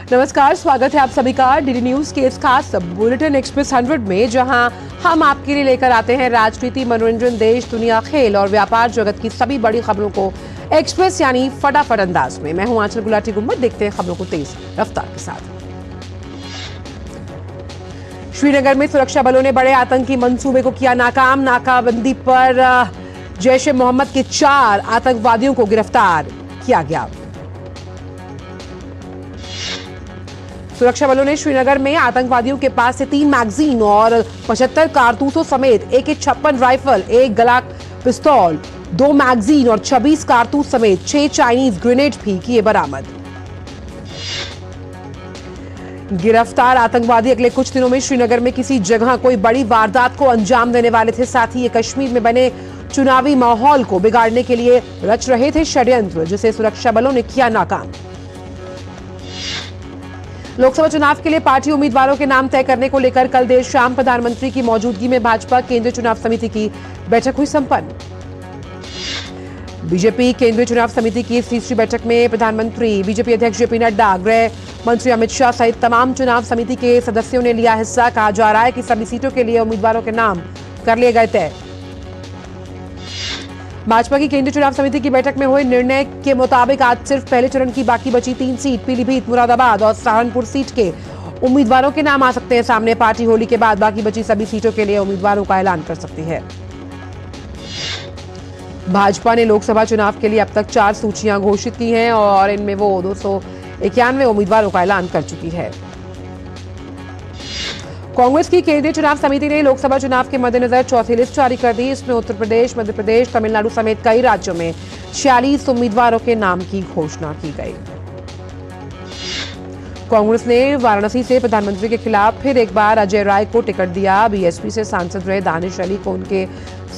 नमस्कार, स्वागत है आप सभी का डीडी न्यूज के इस खास बुलेटिन एक्सप्रेस 100 में, जहां हम आपके लिए लेकर आते हैं राजनीति, मनोरंजन, देश, दुनिया, खेल और व्यापार जगत की सभी बड़ी खबरों को एक्सप्रेस यानी फटाफट अंदाज में। मैं हूं आंचल गुलाटी गुम्बद। देखते हैं खबरों को तेज रफ्तार के साथ। श्रीनगर में सुरक्षा बलों ने बड़े आतंकी मंसूबे को किया नाकाम। नाकाबंदी पर जैश ए मोहम्मद के 4 आतंकवादियों को गिरफ्तार किया गया। सुरक्षा बलों ने श्रीनगर में आतंकवादियों के पास से 3 मैगजीन और 75 कारतूसों समेत AK-56 राइफल, 1 ग्लाक पिस्तौल, 2 मैगजीन और 26 कारतूस समेत 6 चाइनीज ग्रेनेड भी किए बरामद। गिरफ्तार आतंकवादी अगले कुछ दिनों में श्रीनगर में किसी जगह कोई बड़ी वारदात को अंजाम देने वाले थे। साथ ही ये कश्मीर में बने चुनावी माहौल को बिगाड़ने के लिए रच रहे थे षड्यंत्र, जिसे सुरक्षा बलों ने किया नाकाम। लोकसभा चुनाव के लिए पार्टी उम्मीदवारों के नाम तय करने को लेकर कल देर शाम प्रधानमंत्री की मौजूदगी में भाजपा केंद्रीय चुनाव समिति की बैठक हुई संपन्न। बीजेपी केंद्रीय चुनाव समिति की इस तीसरी बैठक में प्रधानमंत्री, बीजेपी अध्यक्ष JP नड्डा, गृह मंत्री अमित शाह सहित तमाम चुनाव समिति के सदस्यों ने लिया हिस्सा। कहा जा रहा है कि सभी सीटों के लिए उम्मीदवारों के नाम कर लिए गए तय। भाजपा की केंद्रीय चुनाव समिति की बैठक में हुए निर्णय के मुताबिक आज सिर्फ पहले चरण की बाकी बची 3 सीट पीलीभीत, मुरादाबाद और सहारनपुर सीट के उम्मीदवारों के नाम आ सकते हैं सामने। पार्टी होली के बाद बाकी बची सभी सीटों के लिए उम्मीदवारों का ऐलान कर सकती है। भाजपा ने लोकसभा चुनाव के लिए अब तक 4 सूचियां घोषित की हैं और इनमें वो 291 उम्मीदवारों का ऐलान कर चुकी है। कांग्रेस की केंद्रीय चुनाव समिति ने लोकसभा चुनाव के मद्देनजर चौथी लिस्ट जारी कर दी। इसमें उत्तर प्रदेश, मध्य प्रदेश, तमिलनाडु समेत कई राज्यों में 46 उम्मीदवारों के नाम की घोषणा की गई। कांग्रेस ने वाराणसी से प्रधानमंत्री के खिलाफ फिर एक बार अजय राय को टिकट दिया। BSP से सांसद रहे दानिश अली को उनके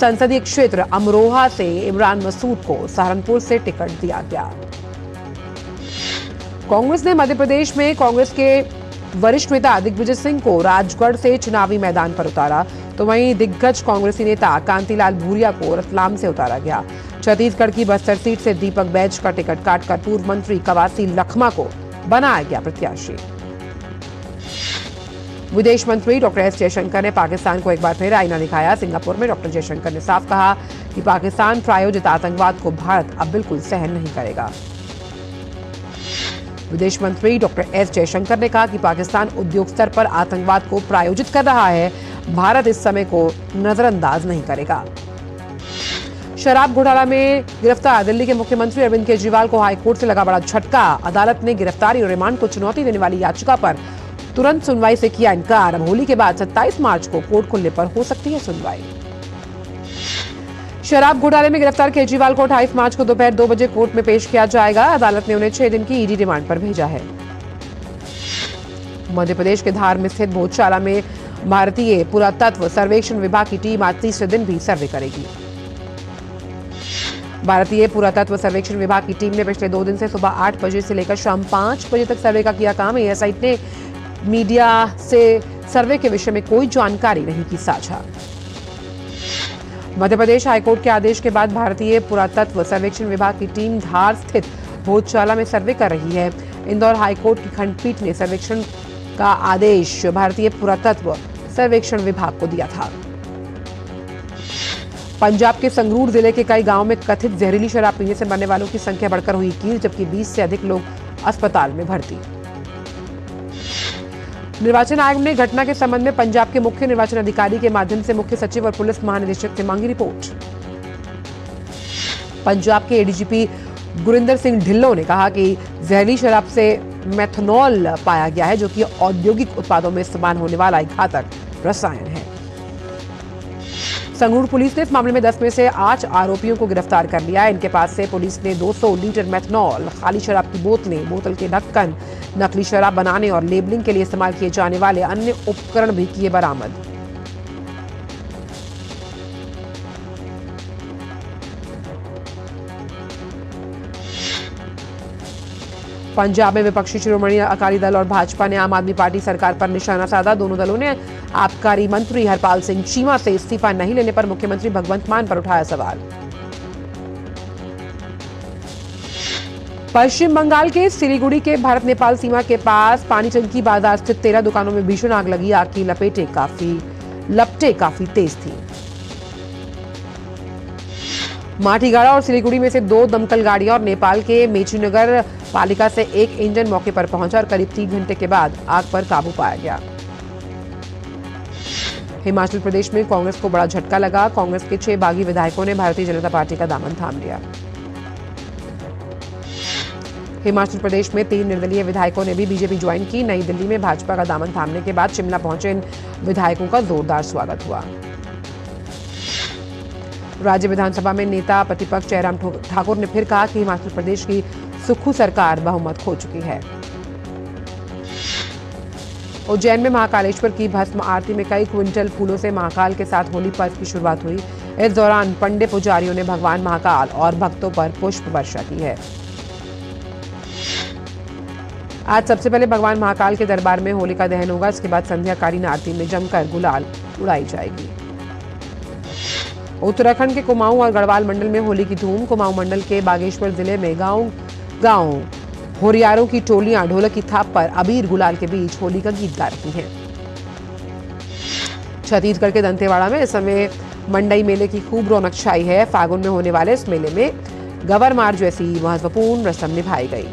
संसदीय क्षेत्र अमरोहा से, इमरान मसूद को सहारनपुर से टिकट दिया गया। कांग्रेस ने मध्य प्रदेश में कांग्रेस के वरिष्ठ नेता दिग्विजय सिंह को राजगढ़ से चुनावी मैदान पर उतारा, तो वहीं दिग्गज कांग्रेसी नेता कांतिलाल भूरिया को रतलाम से उतारा गया। छत्तीसगढ़ की बस्तर सीट से दीपक बैज का टिकट काटकर पूर्व मंत्री कवासी लखमा को बनाया गया प्रत्याशी। विदेश मंत्री डॉक्टर S जयशंकर ने पाकिस्तान को एक बार फिर आईना दिखाया। सिंगापुर में डॉक्टर जयशंकर ने साफ कहा कि पाकिस्तान प्रायोजित आतंकवाद को भारत अब बिल्कुल सहन नहीं करेगा। विदेश मंत्री डॉक्टर S जयशंकर ने कहा कि पाकिस्तान उद्योग स्तर पर आतंकवाद को प्रायोजित कर रहा है, भारत इस समय को नजरअंदाज नहीं करेगा। शराब घोटाला में गिरफ्तार दिल्ली के मुख्यमंत्री अरविंद केजरीवाल को हाईकोर्ट से लगा बड़ा झटका। अदालत ने गिरफ्तारी और रिमांड को चुनौती देने वाली याचिका पर तुरंत सुनवाई से किया इनकार। अब होली के बाद 27 मार्च को कोर्ट खुलने पर हो सकती है सुनवाई। शराब घोटाले में गिरफ्तार केजरीवाल को 28 मार्च को दोपहर 2 बजे कोर्ट में पेश किया जाएगा। अदालत ने उन्हें 6 दिन की ED रिमांड पर भेजा है। मध्य प्रदेश के धार में स्थित भोजशाला में भारतीय पुरातत्व सर्वेक्षण विभाग की टीम आज तीसरे दिन भी सर्वे करेगी। भारतीय पुरातत्व सर्वेक्षण विभाग की टीम ने पिछले 2 दिन से सुबह 8 बजे से लेकर शाम 5 बजे तक सर्वे का किया काम। ASI ने मीडिया से सर्वे के विषय में कोई जानकारी नहीं की साझा। मध्य प्रदेश हाईकोर्ट के आदेश के बाद भारतीय पुरातत्व सर्वेक्षण विभाग की टीम धार स्थित भोजशाला में सर्वे कर रही है। इंदौर हाईकोर्ट की खंडपीठ ने सर्वेक्षण का आदेश भारतीय पुरातत्व सर्वेक्षण विभाग को दिया था। पंजाब के संगरूर जिले के कई गांवों में कथित जहरीली शराब पीने से मरने वालों की संख्या बढ़कर हुई 21, जबकि 20 से अधिक लोग अस्पताल में भर्ती। निर्वाचन आयोग ने घटना के संबंध में पंजाब के मुख्य निर्वाचन अधिकारी के माध्यम से मुख्य सचिव और पुलिस महानिदेशक से मांगी रिपोर्ट। पंजाब के ADGP गुरिंदर सिंह ढिल्लों ने कहा कि जहरीली शराब से मेथनॉल पाया गया है, जो कि औद्योगिक उत्पादों में इस्तेमाल होने वाला एक घातक रसायन है। संगरूर पुलिस ने इस मामले में 10 में से 8 आरोपियों को गिरफ्तार कर लिया है। इनके पास से पुलिस ने 200 लीटर मेथनॉल, खाली शराब की बोतलें, बोतल के ढक्कन, नकली शराब बनाने और लेबलिंग के लिए इस्तेमाल किए जाने वाले अन्य उपकरण भी किए बरामद। पंजाब में विपक्षी शिरोमणि अकाली दल और भाजपा ने आम आदमी पार्टी सरकार पर निशाना साधा। दोनों दलों ने आबकारी मंत्री हरपाल सिंह चीमा से इस्तीफा नहीं लेने पर मुख्यमंत्री भगवंत मान पर उठाया सवाल। पश्चिम बंगाल के सिलीगुड़ी के भारत नेपाल सीमा के पास पानीटंकी बाजार स्थित 13 दुकानों में भीषण आग लगी। आग की लपटें काफी तेज थी। माठीगाड़ा और सिलीगुड़ी में से 2 दमकल गाड़ियां और नेपाल के मेचीनगर पालिका से 1 इंजन मौके पर पहुंचा और करीब 3 घंटे के बाद आग पर काबू पाया गया। हिमाचल प्रदेश में कांग्रेस को बड़ा झटका लगा। कांग्रेस के 6 बागी विधायकों ने भारतीय जनता पार्टी का दामन थाम लिया। हिमाचल प्रदेश में 3 निर्दलीय विधायकों ने भी बीजेपी ज्वाइन की। नई दिल्ली में भाजपा का दामन थामने के बाद शिमला पहुंचे इन विधायकों का जोरदार स्वागत हुआ। राज्य विधानसभा में नेता प्रतिपक्ष जयराम ठाकुर ने फिर कहा कि हिमाचल प्रदेश की सुक्खू सरकार बहुमत खो चुकी है। उज्जैन में महाकालेश्वर की भस्म आरती में कई क्विंटल फूलों से महाकाल के साथ होली पर्व की शुरुआत हुई। इस दौरान पंडित पुजारियों ने भगवान महाकाल और भक्तों पर पुष्प वर्षा की है। आज सबसे पहले भगवान महाकाल के दरबार में होलिका दहन होगा। इसके बाद संध्याकालीन आरती में जमकर गुलाल उड़ाई जाएगी। उत्तराखंड के कुमाऊं और गढ़वाल मंडल में होली की धूम। कुमाऊं मंडल के बागेश्वर जिले में गांव होरियारों की टोलियां ढोलक की थाप पर अबीर गुलाल के बीच होली का गीत गा रही हैं। छत्तीसगढ़ के दंतेवाड़ा में इस समय मंडई मेले की खूब रौनक छाई है। फागुन में होने वाले इस मेले में गवरमार जैसी महत्वपूर्ण रस्म निभाई गई।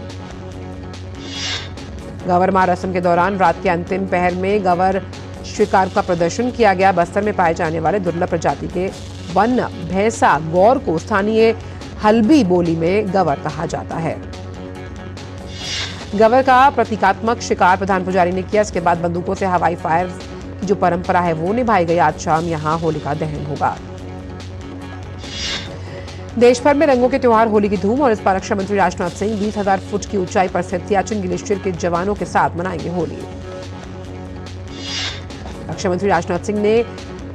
गवरमार रस्म के दौरान रात के अंतिम पहर में गवर शिकार का प्रदर्शन किया गया। बस्तर में पाए जाने वाले दुर्लभ प्रजाति के वन भैंसा गौर को स्थानीय हल्बी बोली में गवर कहा जाता है। गवर का प्रतीकात्मक शिकार प्रधान पुजारी ने किया। इसके बाद बंदूकों से हवाई फायर की जो परंपरा है वो निभाई गई। आज शाम यहां होलिका दहन होगा। देश भर में रंगों के त्योहार होली की धूम और इस बार रक्षा मंत्री राजनाथ सिंह 20,000 फुट की ऊंचाई पर स्थित सियाचिन ग्लेशियर के जवानों के साथ मनाएंगे होली। रक्षा मंत्री राजनाथ सिंह ने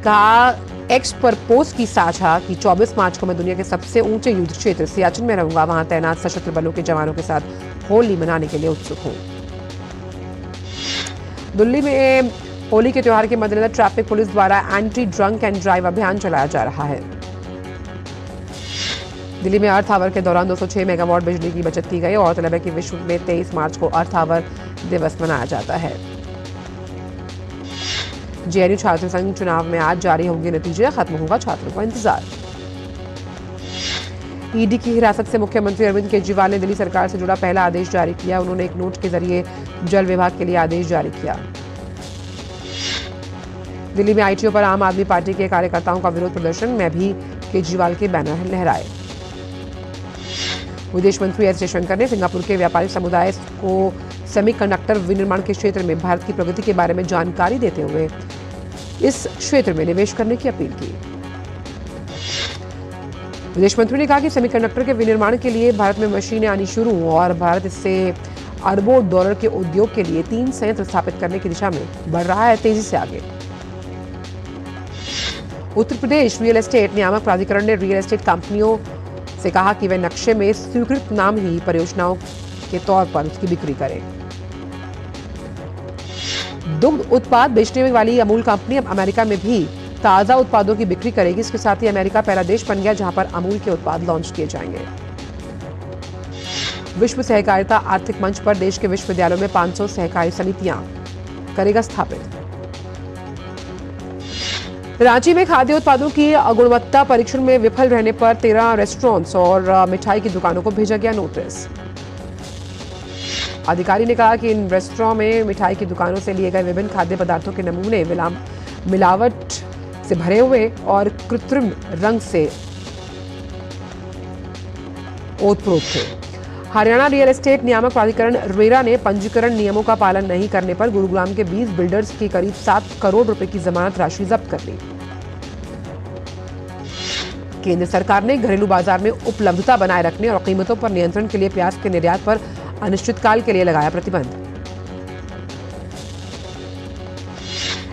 कहा एक्स पर पोस्ट की साझा कि 24 मार्च को मैं दुनिया के सबसे ऊंचे युद्ध क्षेत्र सियाचिन में रहूंगा। वहां तैनात सशस्त्र बलों के जवानों के साथ होली मनाने के लिए उत्सुक हूं। दिल्ली में होली के त्योहार के मद्देनजर ट्रैफिक पुलिस द्वारा एंटी ड्रंक एंड ड्राइव अभियान चलाया जा रहा है। दिल्ली में अर्थ आवर के दौरान 206 मेगावाट बिजली की बचत की गई। और तलब है कि विश्व में 23 मार्च को अर्थ आवर दिवस मनाया जाता है। जेएनयू छात्र संघ चुनाव में आज जारी होंगे नतीजे। खत्म होगा छात्रों का इंतजार। ईडी की हिरासत से मुख्यमंत्री अरविंद केजरीवाल ने दिल्ली सरकार से जुड़ा पहला आदेश जारी किया। उन्होंने एक नोट के जरिए जल विभाग के लिए आदेश जारी किया। दिल्ली में आईटीओ पर आम आदमी पार्टी के कार्यकर्ताओं का विरोध प्रदर्शन में भी केजरीवाल के बैनर लहराए। विदेश मंत्री एस जयशंकर ने सिंगापुर के व्यापारिक समुदाय को सेमीकंडक्टर विनिर्माण के क्षेत्र में भारत की प्रगति के बारे में जानकारी देते हुए इस क्षेत्र में निवेश करने की अपील की। विदेश मंत्री ने कहा कि सेमीकंडक्टर के विनिर्माण के लिए भारत में मशीनें आनी शुरू और भारत इससे अरबों डॉलर के उद्योग के लिए 3 संयंत्र स्थापित करने की दिशा में बढ़ रहा है तेजी से आगे। उत्तर प्रदेश रियल एस्टेट नियामक प्राधिकरण ने रियल एस्टेट कंपनियों से कहा कि वे नक्शे में स्वीकृत नाम ही परियोजनाओं के तौर पर उसकी बिक्री करें। दुग्ध उत्पाद बेचने वाली अमूल कंपनी अब अमेरिका में भी ताजा उत्पादों की बिक्री करेगी। इसके साथ ही अमेरिका पहला देश बन गया जहां पर अमूल के उत्पाद लॉन्च किए जाएंगे। विश्व सहकारिता आर्थिक मंच पर देश के विश्वविद्यालयों में 500 सहकारी समितियां करेगा स्थापित। रांची में खाद्य उत्पादों की गुणवत्ता परीक्षण में विफल रहने पर 13 रेस्टोरेंट्स और मिठाई की दुकानों को भेजा गया नोटिस। अधिकारी ने कहा कि इन रेस्टोरेंट में मिठाई की दुकानों से लिए गए विभिन्न खाद्य पदार्थों के नमूने मिलावट से भरे हुए और कृत्रिम रंग से ओतप्रोत थे। हरियाणा रियल एस्टेट नियामक प्राधिकरण रेरा ने पंजीकरण नियमों का पालन नहीं करने पर गुरुग्राम के 20 बिल्डर्स की करीब 7 करोड़ रुपए की जमानत राशि जब्त कर ली। केंद्र सरकार ने घरेलू बाजार में उपलब्धता बनाए रखने और कीमतों पर नियंत्रण के लिए प्याज के निर्यात पर अनिश्चितकाल के लिए लगाया प्रतिबंध।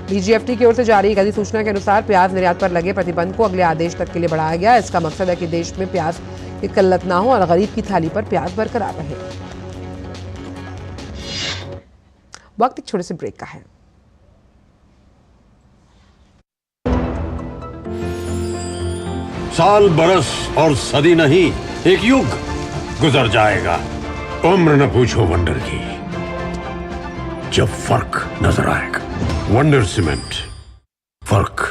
डीजीएफटी की ओर से जारी एक अधिसूचना के अनुसार प्याज निर्यात पर लगे प्रतिबंध को अगले आदेश तक के लिए बढ़ाया गया। इसका मकसद है कि देश में प्याज की किल्लत ना हो और गरीब की थाली पर प्याज बरकरार रहे। वक्त एक छोटे से ब्रेक का है। साल बरस और सदी नहीं, एक युग गुजर जाएगा, उम्र न पूछो वंडर की, जब फर्क नजर आएगा। वंडर सीमेंट, फर्क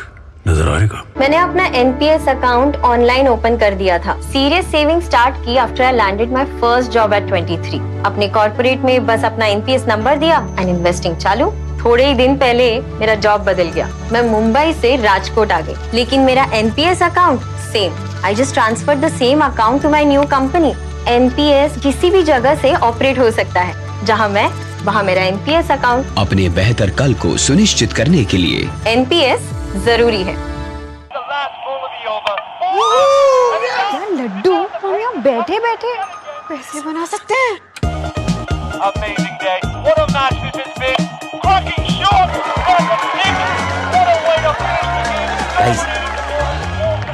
नजर आएगा। मैंने अपना एनपीएस अकाउंट ऑनलाइन ओपन कर दिया था। सीरियस सेविंग स्टार्ट की after I landed my first job eight 23। अपने कॉर्पोरेट में बस अपना एनपीएस नंबर दिया एंड इन्वेस्टिंग चालू। थोड़े ही दिन पहले मेरा जॉब बदल गया। मैं मुंबई से राजकोट आ गई, लेकिन मेरा NPS account same. I just transfer the same account to my new company. NPS किसी भी जगह से ऑपरेट हो सकता है, जहां मैं वहां मेरा एनपीएस अकाउंट। अपने बेहतर कल को सुनिश्चित करने के लिए एनपीएस जरूरी है। यार लड्डू, हम यहाँ बैठे बैठे पैसे बना सकते हैं। Amazing day. What a match this has been. Cracking shot. What a way to finish the game. Guys,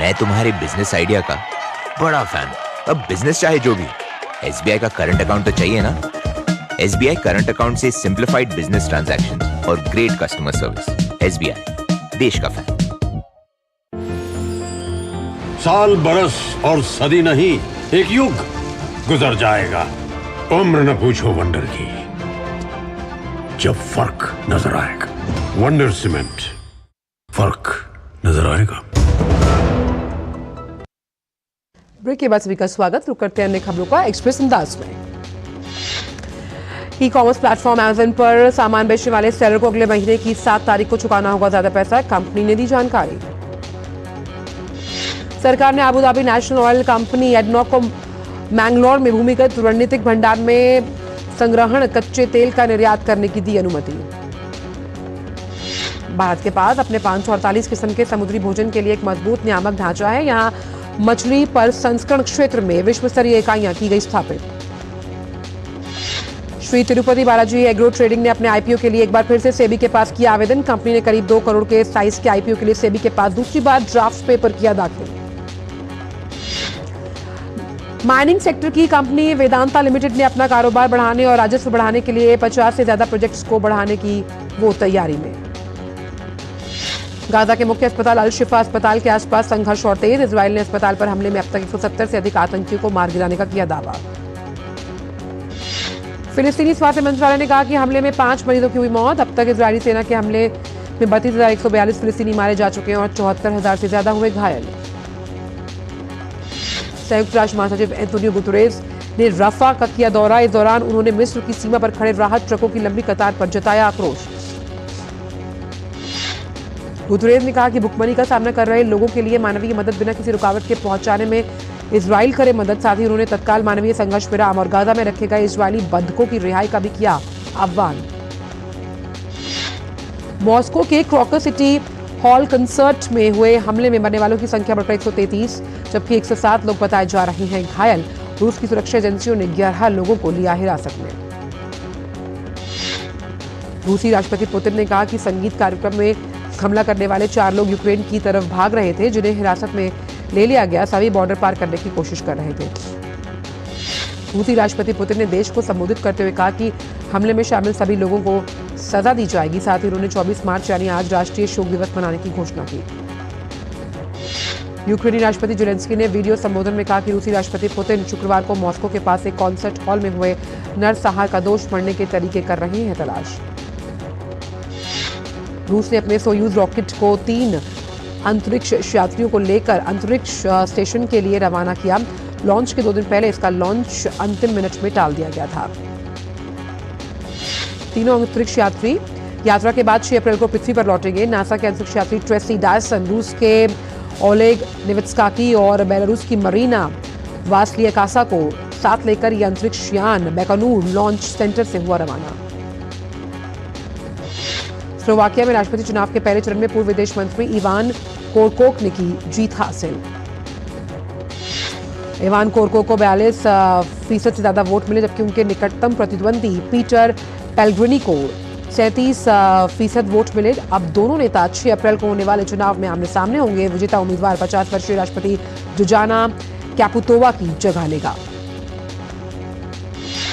मैं तुम्हारे बिजनेस आइडिया का बड़ा फैन हूं। अब बिजनेस चाहे जो भी, एसबीआई का करंट अकाउंट तो चाहिए ना। एसबीआई करंट अकाउंट से सिंप्लीफाइड बिजनेस ट्रांजैक्शंस और ग्रेट कस्टमर सर्विस। एसबीआई, देश का फैन। साल, बरस और सदी नहीं, एक युग गुजर जाएगा। उम्र न पूछो वंडर की, जब फर्क नजर आएगा। वंडर सीमेंट, फर्क नजर आएगा। ब्रेक के बाद सभी का स्वागत। रुक करते हैं अन्य खबरों का एक्सप्रेस अंदाज में। ई कॉमर्स प्लेटफॉर्म अमेज़न पर सामान बेचने वाले सेलर को अगले महीने की 7 तारीख को चुकाना होगा ज्यादा पैसा, कंपनी ने दी जानकारी। सरकार ने Abu Dhabi national oil company ADNOC को मैंगलोर में भूमिगत रणनीतिक भंडार में संग्रहण कच्चे तेल का निर्यात करने की दी अनुमति। भारत के पास अपने 548 किस्म के समुद्री भोजन के लिए एक मजबूत नियामक ढांचा है। यहां मछली पर संस्करण क्षेत्र में विश्व स्तरीय इकाइयां की गई स्थापित। श्री तिरुपति बालाजी एग्रो ट्रेडिंग ने अपने आईपीओ के लिए एक बार फिर से सेबी के पास किया आवेदन। कंपनी ने करीब 2 करोड़ के साइज के आईपीओ के लिए सेबी के पास दूसरी बार ड्राफ्ट पेपर किया दाखिल। माइनिंग सेक्टर की कंपनी वेदांता लिमिटेड ने अपना कारोबार बढ़ाने और राजस्व बढ़ाने के लिए 50 से ज्यादा प्रोजेक्ट्स को बढ़ाने की वो तैयारी में। गाजा के मुख्य अस्पताल अल शिफा अस्पताल के आसपास संघर्ष और तेज। इजराइल ने अस्पताल पर हमले में अब तक 170 से अधिक आतंकियों को मार गिराने का किया दावा। फिलिस्तीनी स्वास्थ्य मंत्रालय ने कहा कि हमले में 5 मरीजों की हुई मौत। अब तक इजरायली सेना के हमले में 32,142 फिलिस्तीनी मारे जा चुके हैं और 74,000 से ज्यादा हुए घायल। संयुक्त राष्ट्र महासचिव एंटोनियो गुतरेस ने रफा का किया दौरा। इस दौरान उन्होंने मिस्र की सीमा पर खड़े राहत ट्रकों की लंबी कतार पर जताया आक्रोश। गुतरेस ने कहा कि भुखमरी का सामना कर रहे लोगों के लिए मानवीय मदद बिना किसी रुकावट के पहुंचाने में इजराइल करे मदद। साथ ही उन्होंने तत्काल मानवीय संघर्ष विराम और गाजा में रखे गए इजरायली बंधकों की रिहाई का भी किया आह्वान। मॉस्को के क्रॉकर सिटी हॉल कंसर्ट में हुए हमले में मरने वालों की संख्या बढ़कर 133, जबकि 107 लोग बताए जा रहे हैं घायल। रूस की सुरक्षा एजेंसियों ने 11 लोगों को लिया हिरासत में। रूसी राष्ट्रपति पुतिन ने कहा कि संगीत कार्यक्रम में हमला करने वाले 4 लोग यूक्रेन की तरफ भाग रहे थे, जिन्हें हिरासत में ले लिया गया। सभी बॉर्डर पार करने की कोशिश कर रहे थे। रूसी राष्ट्रपति पुतिन ने देश को संबोधित करते हुए कहा कि हमले में शामिल सभी लोगों को सजा दी जाएगी। साथ ही उन्होंने 24 मार्च यानी आज राष्ट्रीय शोक दिवस मनाने की घोषणा की। यूक्रेनी राष्ट्रपति जेलेंस्की ने वीडियो संबोधन में कहा कि रूसी राष्ट्रपति पुतिन शुक्रवार को मॉस्को के पास एक कॉन्सर्ट हॉल में हुए नरसंहार का दोष मरने के तरीके कर रहे हैं तलाश। रूस ने अपने सोयूज रॉकेट को 3 अंतरिक्ष यात्रियों को लेकर अंतरिक्ष स्टेशन के लिए रवाना किया। लॉन्च के 2 दिन पहले इसका लॉन्च अंतिम मिनट में टाल दिया गया था। तीनों अंतरिक्ष यात्री यात्रा के बाद 6 अप्रैल को पृथ्वी पर लौटेंगे। नासा के अंतरिक्ष यात्री ट्रेसी डायसन, रूस के ओलेग नेवित्स्की और बेलारूस की मरीना वास्लियाकासा को साथ लेकर यह अंतरिक्ष यान बैकनूर लॉन्च सेंटर से हुआ रवाना। स्लोवाकिया में राष्ट्रपति चुनाव के पहले चरण में पूर्व विदेश मंत्री इवान कोरकोक ने की जीत हासिल। इवान कोरकोक को 42% से ज्यादा वोट मिले, जबकि उनके निकटतम प्रतिद्वंदी पीटर पेल्ग्रिनी को 37% वोट मिले। अब दोनों नेता 6 अप्रैल को होने वाले चुनाव में आमने सामने होंगे। विजेता उम्मीदवार 50 वर्षीय राष्ट्रपति जुजाना कैपुतोवा की जगह लेगा।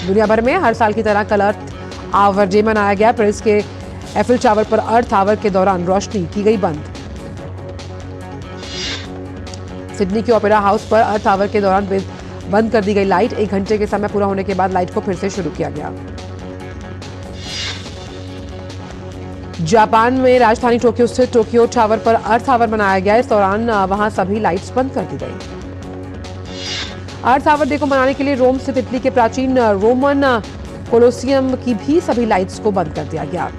दुनिया भर में हर साल की तरह कल अर्थ आवर डे मनाया गया। पेरिस के एफिल टावर पर अर्थ आवर के दौरान रोशनी की गई बंद। सिडनी के ओपेरा हाउस पर अर्थ आवर के दौरान बंद कर दी गई लाइट। 1 घंटे के समय पूरा होने के बाद लाइट को फिर से शुरू किया गया। जापान में राजधानी टोक्यो स्थित टोक्यो टावर पर अर्थ आवर मनाया गया। इस दौरान वहां सभी लाइट्स बंद कर दी गई। अर्थ आवर डे को मनाने के लिए रोम स्थित इटली के प्राचीन रोमन कोलोसियम की भी सभी लाइट्स को बंद कर दिया गया।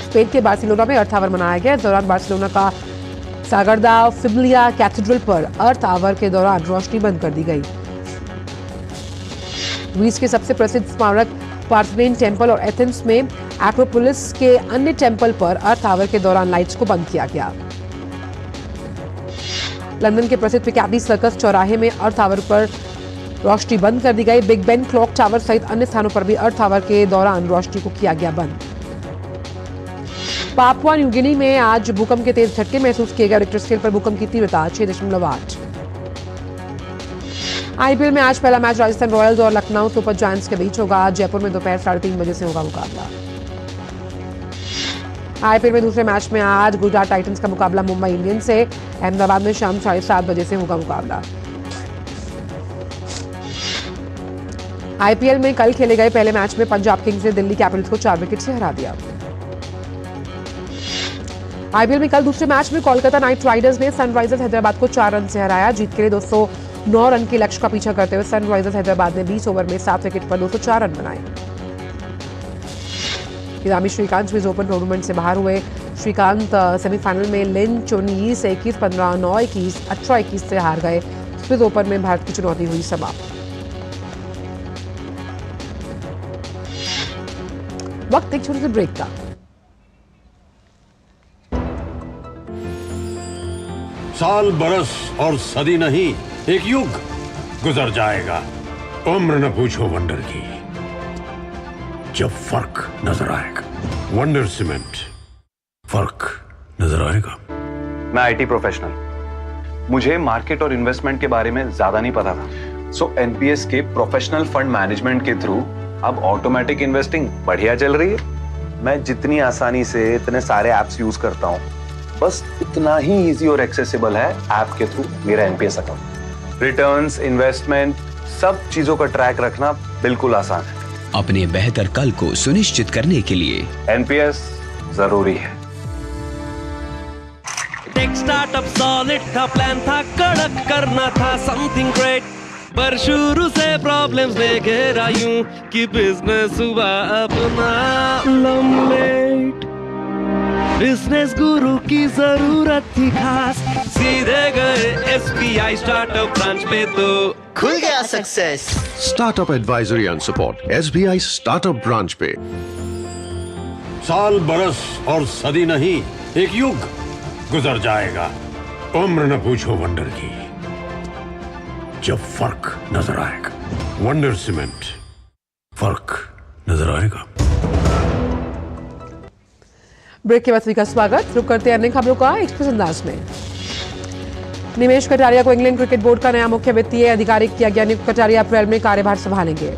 स्पेन के बार्सिलोना में अर्थ आवर मनाया गया। इस दौरान बार्सिलोना का सागरदा फिबलिया कैथेड्रल पर अर्थ आवर के दौरान रोशनी बंद कर दी गई। ग्रीस के सबसे प्रसिद्ध स्मारक पार्थेनोन टेम्पल और एथेंस में एक्रोपोलिस के अन्य टेम्पल पर अर्थ आवर के दौरान लाइट्स को बंद किया गया। लंदन के प्रसिद्ध पिकाडी सर्कस चौराहे में अर्थ आवर पर रोशनी बंद कर दी गई। बिग बेन क्लॉक टावर सहित अन्य स्थानों पर भी अर्थ आवर के दौरान रोशनी को किया गया बंद। पापुआ न्यू गिनी में आज भूकंप के तेज झटके महसूस किए गए। रिक्टर स्केल पर भूकंप की तीव्रता 6.8। आईपीएल में आज पहला मैच राजस्थान रॉयल्स और लखनऊ सुपर जायंट्स के बीच होगा। जयपुर में दोपहर 3:30 बजे से होगा मुकाबला। आईपीएल में दूसरे मैच में आज गुजरात टाइटंस का मुकाबला मुंबई इंडियंस से। अहमदाबाद में शाम 7:30 बजे से होगा मुकाबला। आईपीएल में कल खेले गए पहले मैच में पंजाब किंग्स ने दिल्ली कैपिटल्स को 4 विकेट से हरा दिया। आईपीएल में कल दूसरे मैच में कोलकाता नाइट राइडर्स ने सनराइजर्स हैदराबाद को 4 रन से हराया। जीत के लिए 209 रन के लक्ष्य का पीछा करते हुए सनराइजर्स हैदराबाद ने 20 ओवर में 7 विकेट पर 204 रन बनाए। Kidambi Srikanth Swiss Open tournament से बाहर हुए। श्रीकांत सेमीफाइनल में लिन चोनियी से 21-15, 9-21, 18-21 से हार गए। स्विस ओपन में भारत की चुनौती हुई समाप्त। वक्त एक छोटे से ब्रेक का। साल बरस और सदी नहीं, एक युग गुजर जाएगा। उम्र न पूछो वंडर की, जब फर्क नजर आएगा। वंडर सीमेंट, फर्क नजर आएगा। मैं आईटी प्रोफेशनल, मुझे मार्केट और इन्वेस्टमेंट के बारे में ज्यादा नहीं पता था। सो एनपीएस के प्रोफेशनल फंड मैनेजमेंट के थ्रू अब ऑटोमेटिक इन्वेस्टिंग बढ़िया चल रही है। मैं जितनी आसानी से इतने सारे एप्स यूज करता हूँ, बस उतना ही इजी और एक्सेसिबल है ऐप के थ्रू मेरा एनपीएस अकाउंट। रिटर्न्स, इन्वेस्टमेंट, सब चीजों का ट्रैक रखना बिल्कुल आसान है। अपने बेहतर कल को सुनिश्चित करने के लिए एनपीएस जरूरी है। टेक स्टार्टअप सॉलिड था, प्लान था कड़क, करना था समथिंग ग्रेट, पर शुरू से प्रॉब्लम्स में घेरा यूं कि बिजनेस हुआ अपना लम्बेट। बिजनेस गुरु की जरूरत थी खास, सीधे गए एसबीआई स्टार्टअप ब्रांच पे तो खुल गया success. Startup advisory and support SBI startup branch पे। साल बरस और सदी नहीं, एक युग गुजर जाएगा। उम्र न पूछो वंडर की, जब फर्क नजर आएगा। वंडर सीमेंट, फर्क नजर आएगा। ब्रेक के बाद सभी का स्वागत। रुक करते हैं अन्य खबरों का एक्सप्रेस अंदाज में। निमेश कटारिया को इंग्लैंड क्रिकेट बोर्ड का नया मुख्य वित्तीय अधिकारी किया गया नियुक्त। कटारिया अप्रैल में कार्यभार संभालेंगे।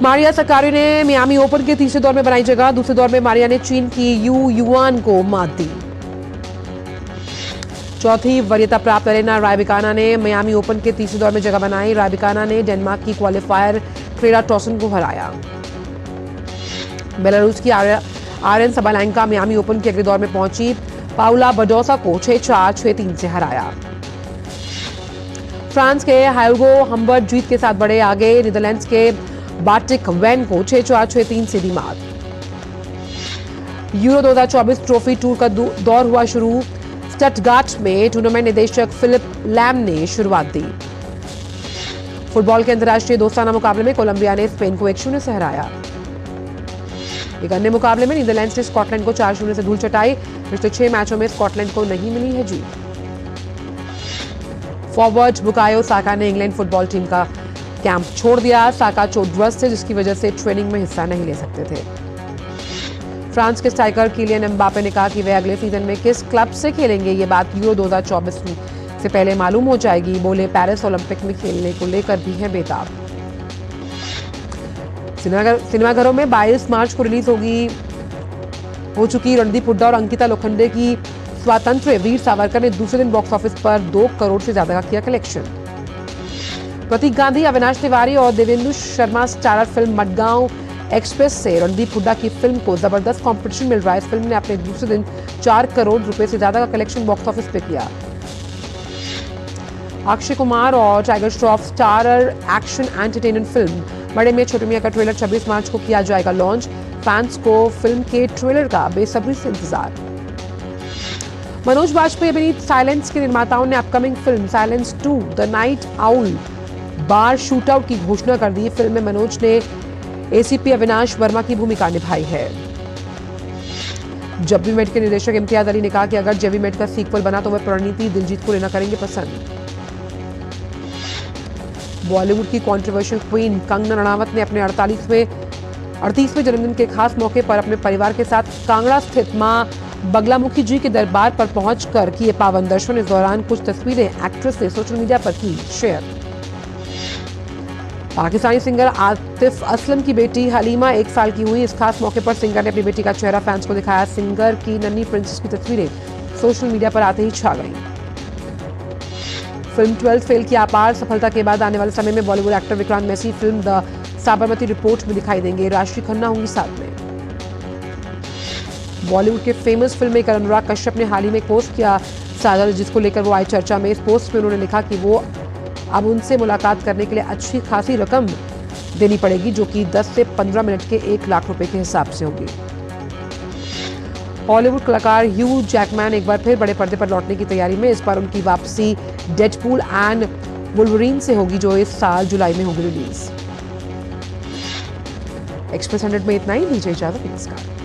मारिया सक्कारी ने मियामी ओपन के तीसरे दौर में बनाई जगह। दूसरे दौर में मारिया ने चीन की यू युआन को मात दी। चौथी वरीयता प्राप्त एलेना रायबिकाना ने मियामी ओपन के तीसरे दौर में जगह बनाई। रायबिकाना ने डेनमार्क की क्वालिफायर क्लेरा टॉसन को हराया। बेलारूस की आर्यन सबालेंका मियामी ओपन के अगले दौर में पहुंची। पाउला बडोसा को 6-4, 6-3 से हराया। फ्रांस के हायोगो हम्बर्ट जीत के साथ बढ़े आगे। नीदरलैंड्स के बार्टिक वैन को 6-4, 6-3 से दी मात। यूरो 2024 ट्रॉफी टूर का दौर हुआ शुरू। स्टटगार्ट में टूर्नामेंट निदेशक फिलिप लैम ने शुरुआत दी। फुटबॉल के अंतर्राष्ट्रीय दोस्ताना मुकाबले में कोलंबिया ने स्पेन को 1-0 से हराया। एक अन्य मुकाबले में नीदरलैंड्स ने स्कॉटलैंड को 4-0 से धूल चटाई। पिछले 6 मैचों में स्कॉटलैंड को नहीं मिली है जीत। फॉरवर्ड बुकायो साका ने इंग्लैंड फुटबॉल टीम का कैंप छोड़ दिया। साका चोटग्रस्त थे, जिसकी वजह से ट्रेनिंग में हिस्सा नहीं ले सकते थे। फ्रांस के स्ट्राइकर किलियन एम्बापे ने कहा कि वे अगले सीजन में किस क्लब से खेलेंगे ये बात यूरो 2024 से पहले मालूम हो जाएगी। बोले पेरिस ओलंपिक में खेलने को लेकर भी है बेताब। सिनेमाघरों में 22 मार्च को रिलीज हो चुकी रणदीप हुड्डा और अंकिता लोखंडे की स्वातंत्र्य वीर सावरकर ने दूसरे दिन बॉक्स ऑफिस पर 2 करोड़ से ज्यादा का किया कलेक्शन। प्रतीक गांधी, अविनाश तिवारी और Devendu Sharma starrer film Madgaon express से रणदीप हुड्डा की फिल्म को जबरदस्त कंपटीशन मिल रहा है। इस फिल्म ने अपने दूसरे दिन 4 करोड़ रुपए से ज्यादा का कलेक्शन बॉक्स ऑफिस पे किया। अक्षय कुमार और tiger Shroff starrer action entertainment film बड़े मियां छोटे मियां का ट्रेलर 26 मार्च को किया जाएगा लॉन्च। फैंस को फिल्म के ट्रेलर का बेसब्री से इंतजार। मनोज बाजपेयी अभिनीत साइलेंस के निर्माताओं ने upcoming film silence 2 the night owl bar shootout की घोषणा कर दी। फिल्म में मनोज ने एसीपी अविनाश वर्मा की भूमिका निभाई है। जब वी मेट के निर्देशक इम्तियाज अली ने कहा कि अगर जब वी मेट का सीक्वल बना तो वह प्रणीति दिलजीत को लेना करेंगे पसंद। बॉलीवुड की कंट्रोवर्शियल क्वीन कंगना रणावत ने अपने 38वें जन्मदिन के खास मौके पर अपने परिवार के साथ कांगड़ा स्थित मां बगलामुखी जी के दरबार पर पहुंचकर किए पावन दर्शन। इस दौरान कुछ तस्वीरें एक्ट्रेस ने सोशल मीडिया पर की शेयर। पाकिस्तानी सिंगर आतिफ असलम की बेटी हलीमा 1 साल की हुई। इस खास मौके पर सिंगर ने अपनी बेटी का चेहरा फैंस को दिखाया। सिंगर की नन्ही प्रिंसेस की तस्वीरें सोशल मीडिया पर आते ही छा गईं। फिल्म 12th फेल की अपार सफलता के बाद आने वाले समय में Bollywood actor Vikrant Massey film the Sabarmati report में दिखाई देंगे। राशि खन्ना होंगी साथ में। बॉलीवुड के famous film maker Anurag Kashyap ने हाल ही में एक पोस्ट किया साझा, जिसको लेकर वो आई चर्चा में। इस पोस्ट में उन्होंने लिखा कि वो अब उनसे मुलाकात करने के लिए अच्छी खासी रकम देनी पड़ेगी, जो कि 10 से 15 मिनट के 1 लाख रुपए के हिसाब से होगी। हॉलीवुड कलाकार ह्यू जैकमैन एक बार फिर बड़े पर्दे पर लौटने की तैयारी में। इस बार उनकी वापसी डेडपूल एंड वुल्वरीन से होगी, जो इस साल जुलाई में होगी रिलीज। एक्सप्रेस 100 में इतना ही। दीजिए इजाजत, नमस्कार।